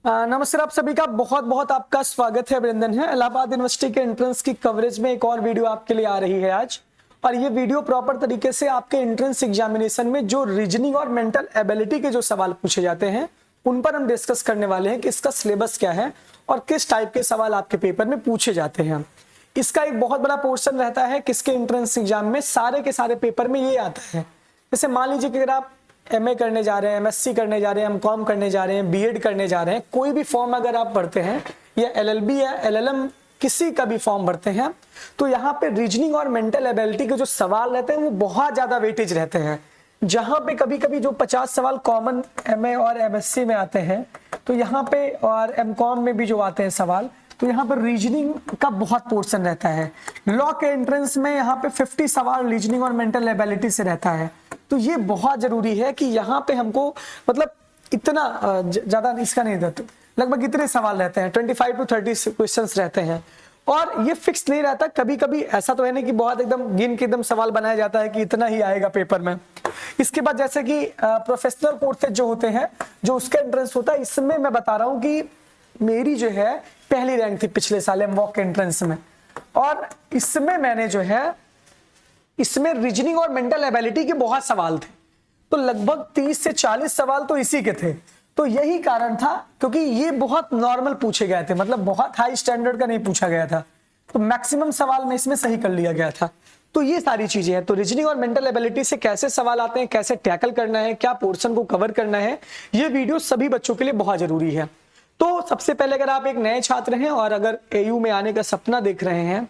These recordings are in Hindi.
नमस्कार, आप सभी का बहुत बहुत आपका स्वागत है, अभिनंदन है। इलाहाबाद यूनिवर्सिटी के एंट्रेंस की कवरेज में एक और वीडियो आपके लिए आ रही है आज। और ये वीडियो प्रॉपर तरीके से आपके एंट्रेंस एग्जामिनेशन में जो रीजनिंग और मेंटल एबिलिटी के जो सवाल पूछे जाते हैं उन पर हम डिस्कस करने वाले हैं कि इसका सिलेबस क्या है और किस टाइप के सवाल आपके पेपर में पूछे जाते हैं। इसका एक बहुत बड़ा पोर्शन रहता है किसके एंट्रेंस एग्जाम में, सारे के सारे पेपर में ये आता है। जैसे मान लीजिए कि अगर आप एमए करने जा रहे हैं, एमएससी करने जा रहे हैं, एमकॉम करने जा रहे हैं, बीएड करने जा रहे हैं, कोई भी फॉर्म अगर आप भरते हैं या एलएलबी या एलएलएम किसी का भी फॉर्म भरते हैं तो यहाँ पे रीजनिंग और मेंटल एबिलिटी के जो सवाल रहते हैं वो बहुत ज्यादा वेटेज रहते हैं। जहां पे कभी कभी जो 50 सवाल कॉमन एमए और एमएससी में आते हैं तो यहाँ पे और एमकॉम में भी जो आते हैं सवाल, तो यहाँ पर रीजनिंग का बहुत पोर्शन रहता है। लॉ के एंट्रेंस में यहाँ पे 50 सवाल रीजनिंग और मेंटल एबिलिटी से रहता है। तो ये बहुत जरूरी है कि यहाँ पे हमको मतलब इतना ज्यादा इसका नहीं रहता, लगभग इतने सवाल रहते हैं, 25 to 30 क्वेश्चंस रहते हैं। और ये फिक्स नहीं रहता, कभी कभी ऐसा तो है नहीं कि बहुत एकदम गिन के एकदम सवाल बनाया जाता है कि इतना ही आएगा पेपर में। इसके बाद जैसे कि प्रोफेशनल कोर्सेज जो होते हैं, जो उसका एंट्रेंस होता है, इसमें मैं बता रहा हूँ कि मेरी जो है पहली रैंक थी पिछले साल एमवॉक के एंट्रेंस में, और इसमें मैंने जो है इसमें रीजनिंग और मेंटल एबिलिटी के बहुत सवाल थे, तो लगभग 30 से 40 सवाल तो इसी के थे। तो यही कारण था क्योंकि ये बहुत नॉर्मल पूछे गए थे, मतलब बहुत हाई स्टैंडर्ड का नहीं पूछा गया था, तो मैक्सिमम सवाल में इसमें सही कर लिया गया था। तो ये सारी चीजें हैं। तो रीजनिंग और मेंटल एबिलिटी से कैसे सवाल आते हैं, कैसे टैकल करना है, क्या पोर्शन को कवर करना है, ये वीडियो सभी बच्चों के लिए बहुत जरूरी है। तो सबसे पहले अगर आप एक नए छात्र हैं और अगर एयू में आने का सपना देख रहे हैं,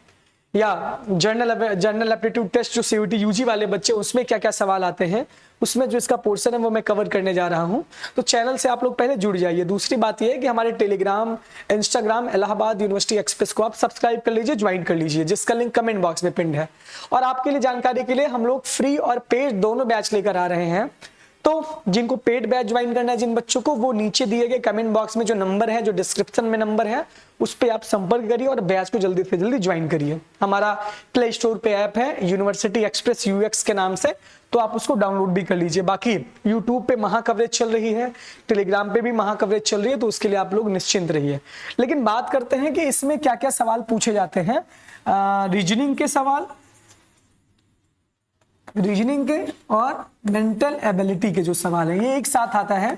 या जनरल एप्टीट्यूड टेस्ट जो सीयूटी यूजी वाले बच्चे, उसमें क्या क्या सवाल आते हैं, उसमें जो इसका पोर्शन है वो मैं कवर करने जा रहा हूं, तो चैनल से आप लोग पहले जुड़ जाइए। दूसरी बात ये है कि हमारे Telegram, Instagram, Allahabad university express को आप सब्सक्राइब कर लीजिए, ज्वाइन कर लीजिए, जिसका लिंक कमेंट बॉक्स में पिन है। और आपके लिए जानकारी के लिए हम लोग फ्री और पेड दोनों बैच लेकर आ रहे हैं। तो जिनको पेड बैच ज्वाइन करना है जिन बच्चों को, वो नीचे दिए गए कमेंट बॉक्स में जो नंबर है, जो डिस्क्रिप्शन में नंबर है, उस पे आप संपर्क करिए और बैच को जल्दी से जल्दी ज्वाइन करिए। हमारा प्ले स्टोर पे ऐप है यूनिवर्सिटी एक्सप्रेस यूएक्स के नाम से, तो आप उसको डाउनलोड भी कर लीजिए। बाकी यूट्यूब पे महा कवरेज चल रही है, टेलीग्राम पे भी महा कवरेज चल रही है, तो उसके लिए आप लोग निश्चिंत रहिए। लेकिन बात करते हैं कि इसमें क्या क्या सवाल पूछे जाते हैं। रीजनिंग के सवाल, रीजनिंग के और मेंटल एबिलिटी के जो सवाल है ये एक साथ आता है।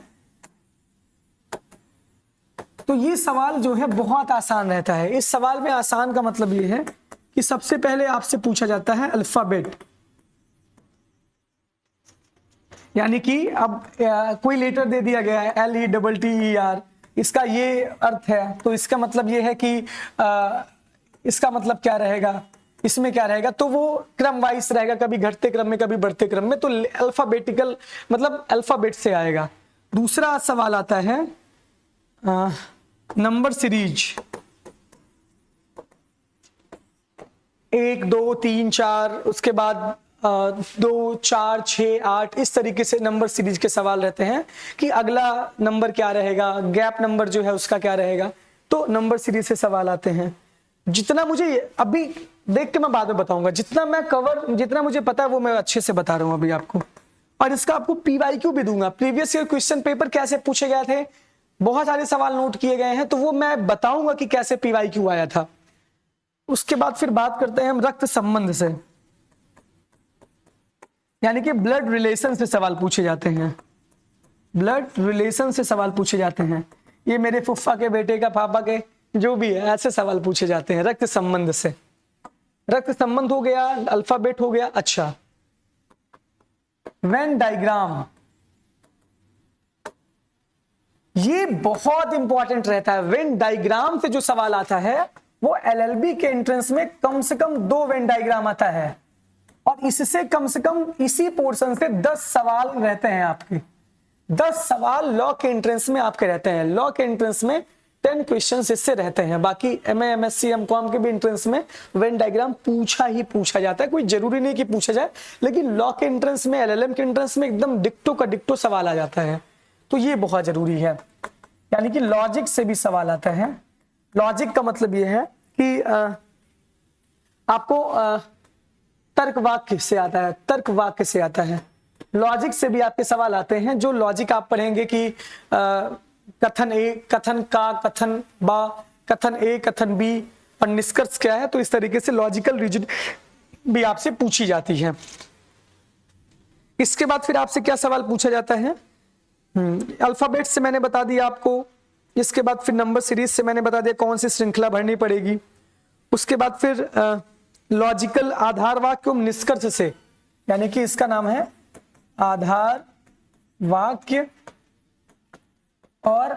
तो ये सवाल जो है बहुत आसान रहता है। इस सवाल में आसान का मतलब ये है कि सबसे पहले आपसे पूछा जाता है अल्फाबेट, यानी कि अब कोई लेटर दे दिया गया है LETTER, इसका ये अर्थ है, तो इसका मतलब ये है कि इसका मतलब क्या रहेगा, इसमें क्या रहेगा, तो वो क्रम वाइज रहेगा, कभी घटते क्रम में कभी बढ़ते क्रम में, तो अल्फाबेटिकल मतलब अल्फाबेट से आएगा। दूसरा सवाल आता है नंबर सीरीज, 1 2 3 4, उसके बाद 2 4 6 8, इस तरीके से नंबर सीरीज के सवाल रहते हैं कि अगला नंबर क्या रहेगा, गैप नंबर जो है उसका क्या रहेगा, तो नंबर सीरीज से सवाल आते हैं। जितना मुझे अभी देख के मैं बाद में बताऊंगा, जितना मुझे पता है वो मैं अच्छे से बता रहा हूं अभी आपको। और इसका आपको PYQ भी दूंगा, प्रीवियस ईयर क्वेश्चन पेपर कैसे पूछे गए थे, बहुत सारे सवाल नोट किए गए हैं, तो वो मैं बताऊंगा कि कैसे PYQ आया था। उसके बाद फिर बात करते हैं हम रक्त संबंध से, यानी कि ब्लड रिलेशन से सवाल पूछे जाते हैं। ब्लड रिलेशन से सवाल पूछे जाते हैं, ये मेरे फुफ्फा के बेटे का, पापा के, जो भी है, ऐसे सवाल पूछे जाते हैं रक्त संबंध से। रक्त संबंध हो गया, अल्फाबेट हो गया। अच्छा, वेन डायग्राम, ये बहुत इंपॉर्टेंट रहता है। वेन डायग्राम से जो सवाल आता है वो LLB के एंट्रेंस में कम से कम 2 वेन डायग्राम आता है, और इससे कम से कम इसी पोर्शन से 10 सवाल रहते हैं आपके। 10 सवाल लॉ के एंट्रेंस में आपके रहते हैं। लॉ के एंट्रेंस में 10 क्वेश्चंस इससे रहते हैं। बाकी MA MSc MCOM के भी एंट्रेंस में वेन डायग्राम पूछा ही पूछा जाता है, कोई जरूरी नहीं कि पूछा जाए, लेकिन लॉ के एंट्रेंस में, LLM के एंट्रेंस में एकदम डिक्टो का डिक्टो सवाल आ जाता है, तो ये बहुत जरूरी है। यानी कि लॉजिक से भी सवाल आता है। लॉजिक का मतलब ये है कि आपको तर्क वाक्य से आता है, तर्क वाक्य से आता है। लॉजिक से भी आपके सवाल आते हैं, जो लॉजिक आप पढ़ेंगे कि कथन ए, कथन का, कथन बा, कथन ए, कथन बी और निष्कर्ष क्या है। तो इस तरीके से लॉजिकल रीजनिंग भी आपसे पूछी जाती है। इसके बाद फिर आपसे क्या सवाल पूछा जाता है, अल्फाबेट से मैंने बता दिया आपको। इसके बाद फिर नंबर सीरीज से मैंने बता दिया कौन सी श्रृंखला भरनी पड़ेगी। उसके बाद फिर लॉजिकल आधार वाक्य एवं निष्कर्ष से, यानी कि इसका नाम है आधार वाक्य और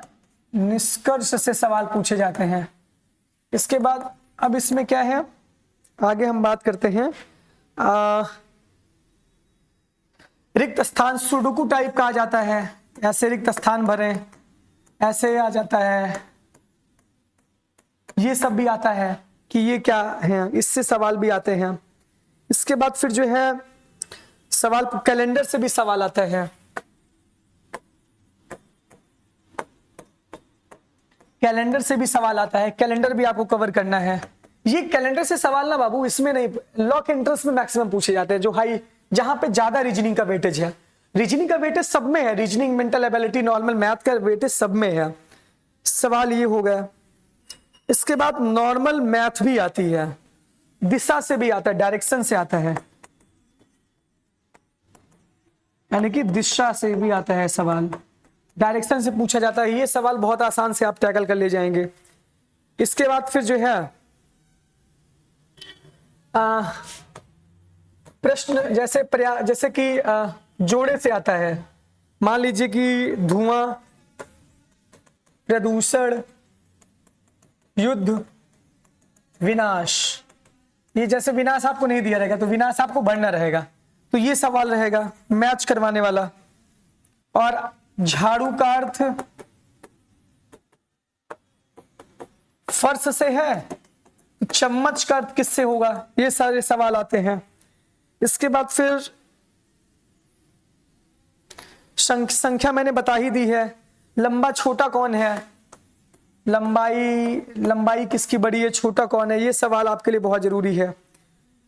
निष्कर्ष से सवाल पूछे जाते हैं। इसके बाद अब इसमें क्या है, आगे हम बात करते हैं रिक्त स्थान सुडोकू टाइप कहा जाता है। ऐसे रिक्त स्थान भरें, ऐसे आ जाता है, ये सब भी आता है कि ये क्या है, इससे सवाल भी आते हैं। इसके बाद फिर जो है सवाल कैलेंडर से भी सवाल आता है। कैलेंडर से भी सवाल आता है, कैलेंडर भी आपको कवर करना है। ये कैलेंडर से सवाल ना बाबू इसमें नहीं, लॉ के इंटरेस्ट में मैक्सिमम पूछे जाते हैं, जो हाई, जहां पे ज्यादा रीजनिंग का वेटेज है। रीजनिंग का वेटेज सब में है, reasoning, mental ability, normal math का वेटेज सब में है। सवाल ये हो गया। इसके बाद नॉर्मल मैथ भी आती है, दिशा से भी आता है, डायरेक्शन से आता है, यानी कि दिशा से भी आता है सवाल, डायरेक्शन से पूछा जाता है। ये सवाल बहुत आसान से आप टैकल कर ले जाएंगे। इसके बाद फिर जो है प्रश्न जैसे कि जोड़े से आता है। मान लीजिए कि धुआं, प्रदूषण, युद्ध, विनाश। ये जैसे विनाश आपको नहीं दिया रहेगा तो विनाश आपको बढ़ना रहेगा, तो ये सवाल रहेगा मैच करवाने वाला। और झाड़ू का अर्थ फर्श से है, चम्मच का अर्थ किससे होगा, ये सारे सवाल आते हैं। इसके बाद फिर संख्या मैंने बता ही दी है। लंबा छोटा कौन है, लंबाई किसकी बड़ी है, छोटा कौन है, ये सवाल आपके लिए बहुत जरूरी है।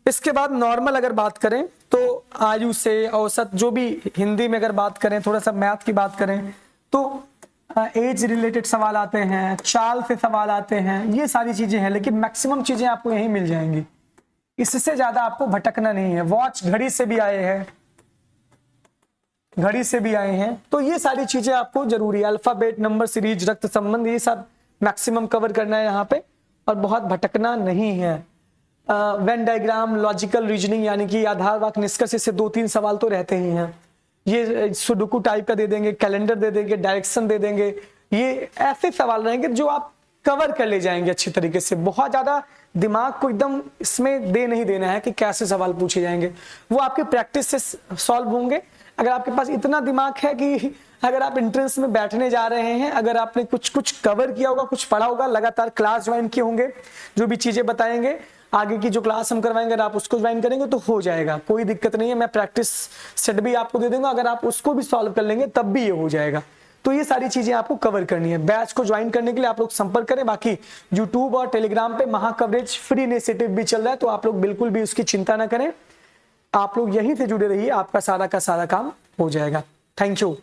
इसके बाद नॉर्मल अगर बात करें तो आयु से, औसत, जो भी हिंदी में अगर बात करें, थोड़ा सा मैथ की बात करें तो एज रिलेटेड सवाल आते हैं, चाल से सवाल आते हैं, ये सारी चीजें हैं। लेकिन मैक्सिमम चीजें आपको यहीं मिल जाएंगी, इससे ज्यादा आपको भटकना नहीं है। वॉच, घड़ी से भी आए हैं, घड़ी से भी आए हैं, तो ये सारी चीजें आपको जरूरी है। अल्फाबेट, नंबर सीरीज, रक्त संबंध, ये सब मैक्सिमम कवर करना है यहाँ पे, और बहुत भटकना नहीं है। वेन डायग्राम, लॉजिकल रीजनिंग, यानी कि आधार वाक्य निष्कर्ष से 2-3 सवाल तो रहते ही हैं। ये सुडोकू टाइप का दे देंगे, कैलेंडर दे देंगे, डायरेक्शन दे देंगे, ये ऐसे सवाल रहेंगे जो आप कवर कर ले जाएंगे अच्छी तरीके से। बहुत ज्यादा दिमाग को एकदम इसमें दे नहीं देना है कि कैसे सवाल पूछे जाएंगे, वो आपके प्रैक्टिस से सॉल्व होंगे। अगर आपके पास इतना दिमाग है कि अगर आप एंट्रेंस में बैठने जा रहे हैं, अगर आपने कुछ कवर किया होगा, कुछ पढ़ा होगा, लगातार क्लास ज्वाइन किए होंगे, जो भी चीजें बताएंगे आगे की जो क्लास हम करवाएंगे, अगर आप उसको ज्वाइन करेंगे तो हो जाएगा, कोई दिक्कत नहीं है। मैं प्रैक्टिस सेट भी आपको दे दूंगा, अगर आप उसको भी सॉल्व कर लेंगे तब भी ये हो जाएगा। तो ये सारी चीजें आपको कवर करनी है। बैच को ज्वाइन करने के लिए आप लोग संपर्क करें। बाकी यूट्यूब और टेलीग्राम पे महा कवरेज फ्री इनिशिएटिव भी चल रहा है, तो आप लोग बिल्कुल भी उसकी चिंता ना करें। आप लोग यहीं से जुड़े रहिए, आपका सारा का सारा काम हो जाएगा। Thank you.